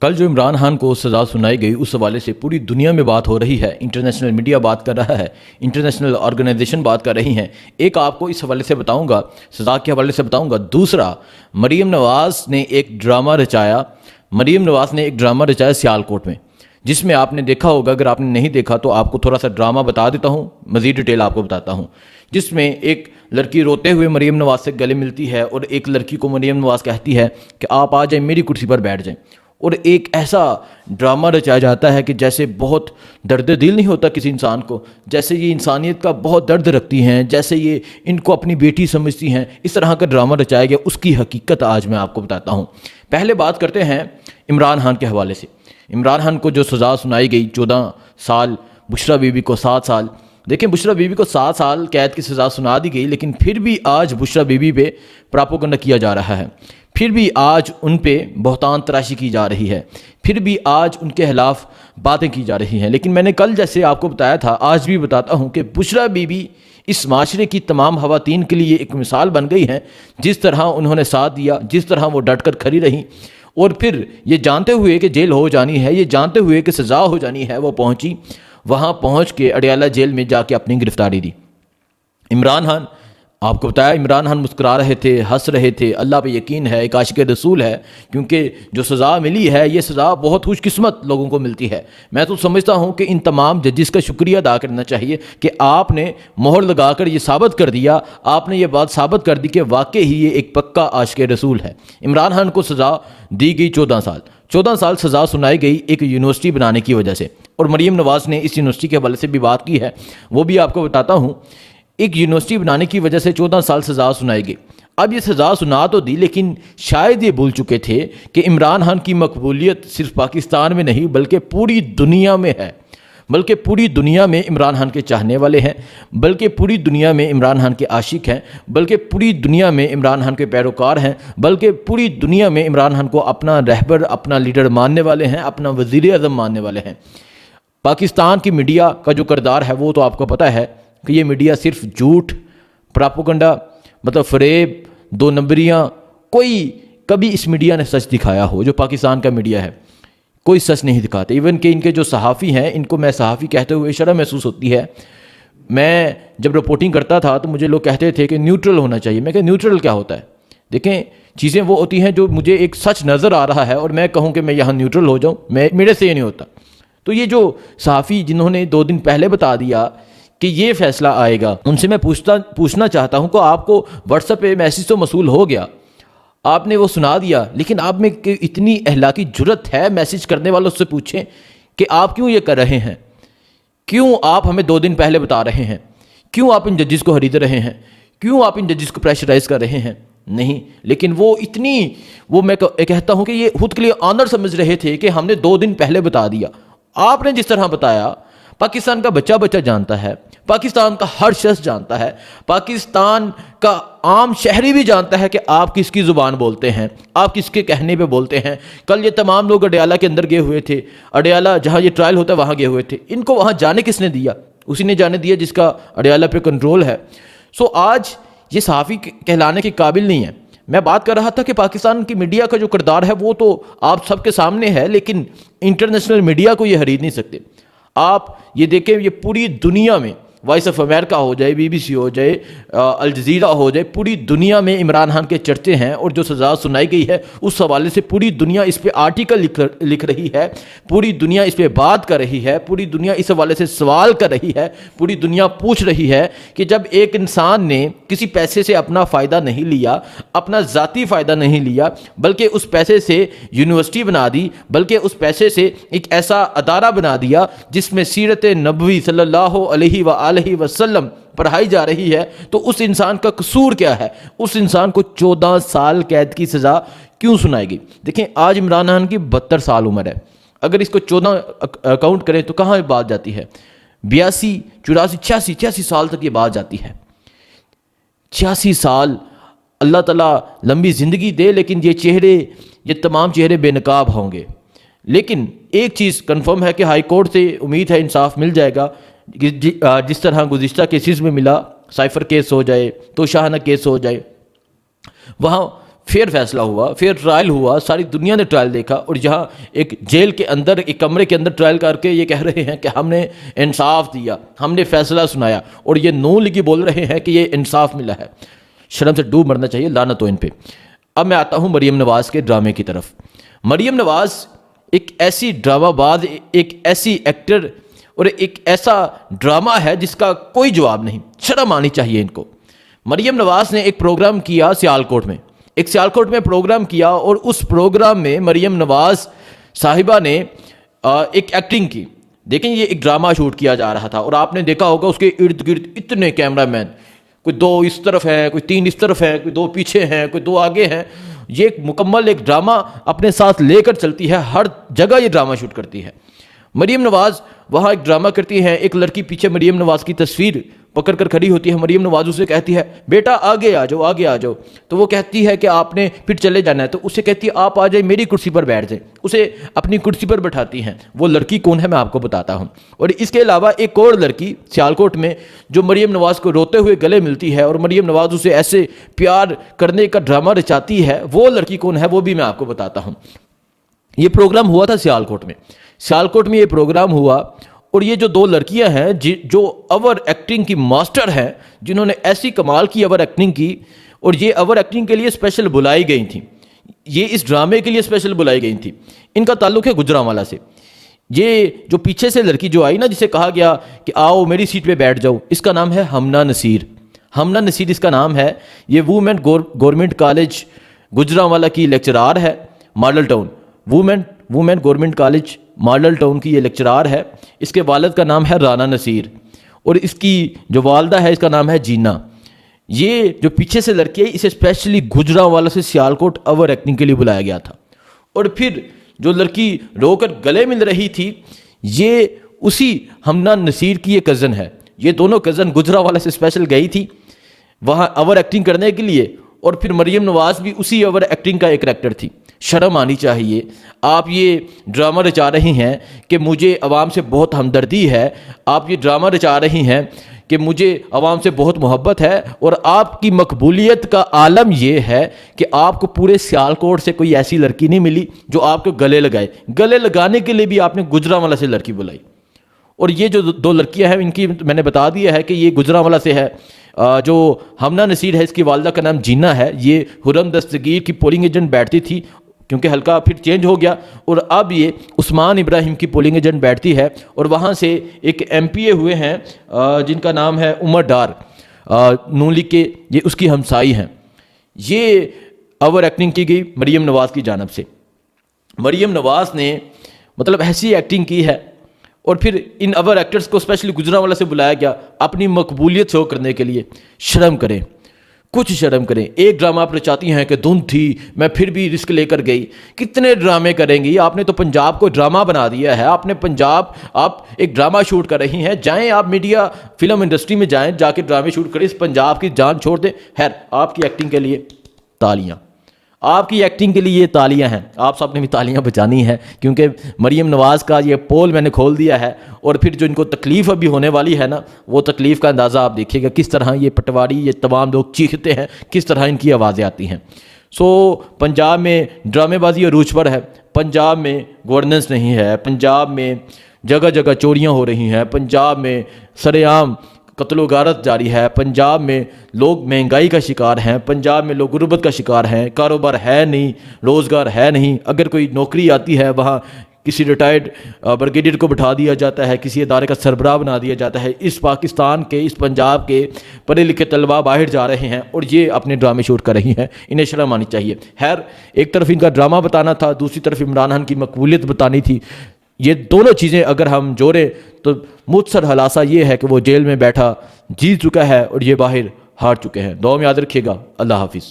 کل جو عمران خان کو سزا سنائی گئی اس حوالے سے پوری دنیا میں بات ہو رہی ہے، انٹرنیشنل میڈیا بات کر رہا ہے، انٹرنیشنل آرگنائزیشن بات کر رہی ہیں۔ ایک آپ کو اس حوالے سے بتاؤں گا، سزا کے حوالے سے بتاؤں گا۔ دوسرا، مریم نواز نے ایک ڈرامہ رچایا سیالکوٹ میں، جس میں آپ نے دیکھا ہوگا، اگر آپ نے نہیں دیکھا تو آپ کو تھوڑا سا ڈرامہ بتا دیتا ہوں، مزید ڈیٹیل آپ کو بتاتا ہوں، جس میں ایک لڑکی روتے ہوئے مریم نواز سے گلے ملتی ہے اور ایک لڑکی کو مریم نواز کہتی ہے کہ آپ آ جائیں، میری کرسی پر بیٹھ جائیں، اور ایک ایسا ڈرامہ رچایا جاتا ہے کہ جیسے بہت درد دل نہیں ہوتا کسی انسان کو، جیسے یہ انسانیت کا بہت درد رکھتی ہیں، جیسے یہ ان کو اپنی بیٹی سمجھتی ہیں، اس طرح کا ڈرامہ رچایا گیا۔ اس کی حقیقت آج میں آپ کو بتاتا ہوں۔ پہلے بات کرتے ہیں عمران خان کے حوالے سے۔ عمران خان کو جو سزا سنائی گئی 14 سال، بشریٰ بی بی کو 7 سال۔ دیکھیں، بشریٰ بی بی کو 7 سال قید کی سزا سنا دی گئی، لیکن پھر بھی آج بشریٰ بی بی پہ پراپوگنڈا کیا جا رہا ہے، پھر بھی آج ان پہ بہتان تراشی کی جا رہی ہے، پھر بھی آج ان کے خلاف باتیں کی جا رہی ہیں۔ لیکن میں نے کل جیسے آپ کو بتایا تھا، آج بھی بتاتا ہوں کہ بشریٰ بی بی اس معاشرے کی تمام خواتین کے لیے ایک مثال بن گئی ہیں۔ جس طرح انہوں نے ساتھ دیا، جس طرح وہ ڈٹ کر کھڑی رہیں، اور پھر یہ جانتے ہوئے کہ جیل ہو جانی ہے، یہ جانتے ہوئے کہ سزا ہو جانی ہے، وہ پہنچی، وہاں پہنچ کے اڈیالہ جیل میں جا کے اپنی گرفتاری دی۔ عمران خان، آپ کو بتایا، عمران خان مسکرا رہے تھے، ہنس رہے تھے، اللہ پہ یقین ہے، ایک عاشق رسول ہے، کیونکہ جو سزا ملی ہے یہ سزا بہت خوش قسمت لوگوں کو ملتی ہے۔ میں تو سمجھتا ہوں کہ ان تمام ججز کا شکریہ ادا کرنا چاہیے کہ آپ نے مہر لگا کر یہ ثابت کر دیا، آپ نے یہ بات ثابت کر دی کہ واقعی ہی یہ ایک پکا عاشق رسول ہے۔ عمران خان کو سزا دی گئی 14 سال سزا سنائی گئی ایک یونیورسٹی بنانے کی وجہ سے، اور مریم نواز نے اس یونیورسٹی کے حوالے سے بھی بات کی ہے، وہ بھی آپ کو بتاتا ہوں۔ ایک یونیورسٹی بنانے کی وجہ سے 14 سال سزا سنائی گئی۔ اب یہ سزا سنا تو دی، لیکن شاید یہ بھول چکے تھے کہ عمران خان کی مقبولیت صرف پاکستان میں نہیں بلکہ پوری دنیا میں ہے، بلکہ پوری دنیا میں عمران خان کے چاہنے والے ہیں، بلکہ پوری دنیا میں عمران خان کے عاشق ہیں، بلکہ پوری دنیا میں عمران خان کے پیروکار ہیں، بلکہ پوری دنیا میں عمران خان کو اپنا رہبر، اپنا لیڈر ماننے والے ہیں، اپنا وزیر اعظم ماننے والے ہیں۔ پاکستان کی میڈیا کا جو کردار ہے وہ تو آپ کو پتہ ہے کہ یہ میڈیا صرف جھوٹ، پراپوگنڈا، مطلب فریب، 2 نمبریاں، کوئی کبھی اس میڈیا نے سچ دکھایا ہو، جو پاکستان کا میڈیا ہے، کوئی سچ نہیں دکھاتے۔ ایون کہ ان کے جو صحافی ہیں، ان کو میں صحافی کہتے ہوئے شرم محسوس ہوتی ہے۔ میں جب رپورٹنگ کرتا تھا تو مجھے لوگ کہتے تھے کہ نیوٹرل ہونا چاہیے۔ میں کہ نیوٹرل کیا ہوتا ہے؟ دیکھیں، چیزیں وہ ہوتی ہیں جو مجھے ایک سچ نظر آ رہا ہے اور میں کہوں کہ میں یہاں نیوٹرل ہو جاؤں، میرے سے یہ نہیں ہوتا۔ تو یہ جو صحافی جنہوں نے 2 دن پہلے بتا دیا کہ یہ فیصلہ آئے گا، ان سے میں پوچھنا چاہتا ہوں کہ آپ کو واٹس ایپ پہ میسیج تو موصول ہو گیا، آپ نے وہ سنا دیا، لیکن آپ میں اتنی اخلاقی جرت ہے میسیج کرنے والوں سے پوچھیں کہ آپ کیوں یہ کر رہے ہیں؟ کیوں آپ ہمیں 2 دن پہلے بتا رہے ہیں؟ کیوں آپ ان ججز کو خرید رہے ہیں؟ کیوں آپ ان ججز کو پریشرائز کر رہے ہیں؟ نہیں، لیکن وہ میں کہتا ہوں کہ یہ خود کے لیے آنر سمجھ رہے تھے کہ ہم نے 2 دن پہلے بتا دیا۔ آپ نے جس طرح بتایا، پاکستان کا بچہ جانتا ہے، پاکستان کا ہر شخص جانتا ہے، پاکستان کا عام شہری بھی جانتا ہے کہ آپ کس کی زبان بولتے ہیں، آپ کس کے کہنے پہ بولتے ہیں۔ کل یہ تمام لوگ اڈیالہ کے اندر گئے ہوئے تھے، اڈیالہ جہاں یہ ٹرائل ہوتا ہے وہاں گئے ہوئے تھے، ان کو وہاں جانے کس نے دیا؟ اسی نے جانے دیا جس کا اڈیالہ پہ کنٹرول ہے۔ آج یہ صحافی کہلانے کے قابل نہیں ہے۔ میں بات کر رہا تھا کہ پاکستان کی میڈیا کا جو کردار ہے وہ تو آپ سب کے سامنے ہے، لیکن انٹرنیشنل میڈیا کو یہ خرید نہیں سکتے۔ آپ یہ دیکھیں، یہ پوری دنیا میں وائس آف امریکہ ہو جائے، BBC ہو جائے، الجزیرہ ہو جائے، پوری دنیا میں عمران خان کے چرچے ہیں، اور جو سزا سنائی گئی ہے اس حوالے سے پوری دنیا اس پہ آرٹیکل لکھ رہی ہے، پوری دنیا اس پہ بات کر رہی ہے، پوری دنیا اس حوالے سے سوال کر رہی ہے، پوری دنیا پوچھ رہی ہے کہ جب ایک انسان نے کسی پیسے سے اپنا فائدہ نہیں لیا، اپنا ذاتی فائدہ نہیں لیا، بلکہ اس پیسے سے یونیورسٹی بنا دی، بلکہ اس پیسے سے ایک ایسا ادارہ بنا دیا جس میں سیرت نبوی صلی اللہ علیہ وآلہ وسلم پڑھائی جا رہی ہے، تو اس انسان کا قصور کیا ہے؟ اس انسان کو 14 سال قید کی سزا کیوں سنائی گئی؟ دیکھیں، آج عمران خان کی 72 سال عمر ہے، اگر اس کو 14 کاؤنٹ کریں تو کہاں بات جاتی ہے؟ 82، 84، 86 سال تک یہ بات جاتی ہے۔ 86 سال، اللہ تعالیٰ لمبی زندگی دے، لیکن یہ تمام چہرے بے نقاب ہوں گے۔ لیکن ایک چیز کنفرم ہے کہ ہائی کورٹ سے امید ہے انصاف مل جائے گا، جس طرح گزشتہ کیسز میں ملا، سائفر کیس ہو جائے، توشاہانہ کیس ہو جائے، وہاں پھر فیصلہ ہوا، پھر ٹرائل ہوا، ساری دنیا نے ٹرائل دیکھا، اور یہاں ایک جیل کے اندر ایک کمرے کے اندر ٹرائل کر کے یہ کہہ رہے ہیں کہ ہم نے انصاف دیا، ہم نے فیصلہ سنایا، اور یہ نون لیگی بول رہے ہیں کہ یہ انصاف ملا ہے۔ شرم سے ڈوب مرنا چاہیے، لعنت ہو ان پہ۔ اب میں آتا ہوں مریم نواز کے ڈرامے کی طرف۔ مریم نواز ایک ایسی ڈرامہ باز، ایک ایسی ایکٹر اور ایک ایسا ڈرامہ ہے جس کا کوئی جواب نہیں، شرم آنی چاہیے ان کو۔ مریم نواز نے ایک پروگرام کیا سیالکوٹ میں، ایک سیالکوٹ میں پروگرام کیا، اور اس پروگرام میں مریم نواز صاحبہ نے ایک ایکٹنگ کی۔ دیکھیں یہ ایک ڈرامہ شوٹ کیا جا رہا تھا، اور آپ نے دیکھا ہوگا اس کے ارد گرد اتنے کیمرہ مین، کوئی 2 اس طرف ہیں، کوئی 3 اس طرف ہیں، کوئی 2 پیچھے ہیں، کوئی 2 آگے ہیں۔ یہ ایک مکمل ایک ڈرامہ اپنے ساتھ لے کر چلتی ہے، ہر جگہ یہ ڈرامہ شوٹ کرتی ہے۔ مریم نواز وہاں ایک ڈرامہ کرتی ہیں، ایک لڑکی پیچھے مریم نواز کی تصویر پکڑ کر کھڑی ہوتی ہے، مریم نواز اسے کہتی ہے بیٹا آگے آ جاؤ، آگے آ جاؤ، تو وہ کہتی ہے کہ آپ نے پھر چلے جانا ہے، تو اسے کہتی ہے آپ آ جائیں میری کرسی پر بیٹھ جائیں، اسے اپنی کرسی پر بٹھاتی ہیں۔ وہ لڑکی کون ہے میں آپ کو بتاتا ہوں۔ اور اس کے علاوہ ایک اور لڑکی سیالکوٹ میں جو مریم نواز کو روتے ہوئے گلے ملتی ہے، اور مریم نواز اسے ایسے پیار کرنے کا ڈرامہ رچاتی ہے، وہ لڑکی کون ہے وہ بھی میں آپ کو بتاتا ہوں۔ یہ پروگرام ہوا تھا سیالکوٹ میں، سیالکوٹ میں یہ پروگرام ہوا، اور یہ جو 2 لڑکیاں ہیں جو اوور ایکٹنگ کی ماسٹر ہیں، جنہوں نے ایسی کمال کی اوور ایکٹنگ کی، اور یہ اوور ایکٹنگ کے لیے اسپیشل بلائی گئی تھیں، یہ اس ڈرامے کے لیے اسپیشل بلائی گئی تھیں۔ ان کا تعلق ہے گجرانوالہ سے۔ یہ جو پیچھے سے لڑکی جو آئی نا، جسے کہا گیا کہ آؤ میری سیٹ پہ بیٹھ جاؤ، اس کا نام ہے ہمنا نصیر۔ ہمنا نصیر اس کا نام ہے۔ یہ وومن گورنمنٹ کالج گجرانوالہ کی لیکچرار ہے، model town, women government college model town کی یہ لیکچرار ہے۔ اس کے والد کا نام ہے رانا نصیر، اور اس کی جو والدہ ہے اس کا نام ہے جینا۔ یہ جو پیچھے سے لڑکی ہے اسے اسپیشلی گجرانوالہ سے سیالکوٹ اوور ایکٹنگ کے لیے بلایا گیا تھا۔ اور پھر جو لڑکی رو کر گلے مل رہی تھی، یہ اسی ہمنا نصیر کی یہ کزن ہے۔ یہ دونوں کزن گجرانوالہ سے اسپیشل گئی تھی وہاں اوور ایکٹنگ کرنے کے لیے، اور پھر مریم نواز بھی اسی اوور ایکٹنگ کا ایک کریکٹر تھی۔ شرم آنی چاہیے۔ آپ یہ ڈرامہ رچا رہی ہیں کہ مجھے عوام سے بہت ہمدردی ہے، آپ یہ ڈرامہ رچا رہی ہیں کہ مجھے عوام سے بہت محبت ہے، اور آپ کی مقبولیت کا عالم یہ ہے کہ آپ کو پورے سیالکوٹ سے کوئی ایسی لڑکی نہیں ملی جو آپ کو گلے لگائے۔ گلے لگانے کے لیے بھی آپ نے گجرانوالہ سے لڑکی بلائی۔ اور یہ جو 2 لڑکیاں ہیں ان کی میں نے بتا دیا ہے کہ یہ گجرانوالہ سے ہے۔ جو ہمنا نصیر ہے اس کی والدہ کا نام جینا ہے۔ یہ حرم دستگیر کی پولنگ ایجنٹ بیٹھتی تھی، کیونکہ حلقہ پھر چینج ہو گیا، اور اب یہ عثمان ابراہیم کی پولنگ ایجنٹ بیٹھتی ہے، اور وہاں سے ایک ایم پی اے ہوئے ہیں جن کا نام ہے عمر ڈار، نون لیگ کے، یہ اس کی ہمسائی ہیں۔ یہ اوور ایکٹنگ کی گئی مریم نواز کی جانب سے۔ مریم نواز نے مطلب ایسی ایکٹنگ کی ہے، اور پھر ان اوور ایکٹرز کو اسپیشلی گجرانوالہ سے بلایا گیا اپنی مقبولیت شو کرنے کے لیے۔ شرم کریں، کچھ شرم کریں۔ ایک ڈرامہ آپ رچاتی ہیں کہ دھن تھی میں پھر بھی رسک لے کر گئی، کتنے ڈرامے کریں گی؟ آپ نے تو پنجاب کو ڈرامہ بنا دیا ہے، آپ ایک ڈرامہ شوٹ کر رہی ہیں۔ جائیں آپ میڈیا فلم انڈسٹری میں جائیں، جا کے ڈرامے شوٹ کریں، اس پنجاب کی جان چھوڑ دیں۔ خیر، آپ کی ایکٹنگ کے لیے تالیاں، آپ کی ایکٹنگ کے لیے یہ تالیاں ہیں، آپ سب نے بھی تالیاں بجانی ہیں، کیونکہ مریم نواز کا یہ پول میں نے کھول دیا ہے، اور پھر جو ان کو تکلیف ابھی ہونے والی ہے نا، وہ تکلیف کا اندازہ آپ دیکھیے گا، کس طرح یہ پٹواری، یہ تمام لوگ چیختے ہیں، کس طرح ان کی آوازیں آتی ہیں۔ پنجاب میں ڈرامے بازی عروج پر ہے، پنجاب میں گورننس نہیں ہے، پنجاب میں جگہ جگہ چوریاں ہو رہی ہیں، پنجاب میں سرے عام قتل و غارت جاری ہے، پنجاب میں لوگ مہنگائی کا شکار ہیں، پنجاب میں لوگ غربت کا شکار ہیں، کاروبار ہے نہیں، روزگار ہے نہیں، اگر کوئی نوکری آتی ہے وہاں کسی ریٹائرڈ بریگیڈیئر کو بٹھا دیا جاتا ہے، کسی ادارے کا سربراہ بنا دیا جاتا ہے۔ اس پاکستان کے، اس پنجاب کے پڑھے لکھے طلباء باہر جا رہے ہیں اور یہ اپنے ڈرامے شوٹ کر رہی ہیں، انہیں شرم آنی چاہیے۔ خیر، ایک طرف ان کا ڈرامہ بتانا تھا، دوسری طرف عمران خان کی مقبولیت بتانی تھی۔ یہ دونوں چیزیں اگر ہم جوڑیں تو مختصر خلاصہ یہ ہے کہ وہ جیل میں بیٹھا جیت چکا ہے اور یہ باہر ہار چکے ہیں۔ دعا میں یاد رکھیے گا۔ اللہ حافظ۔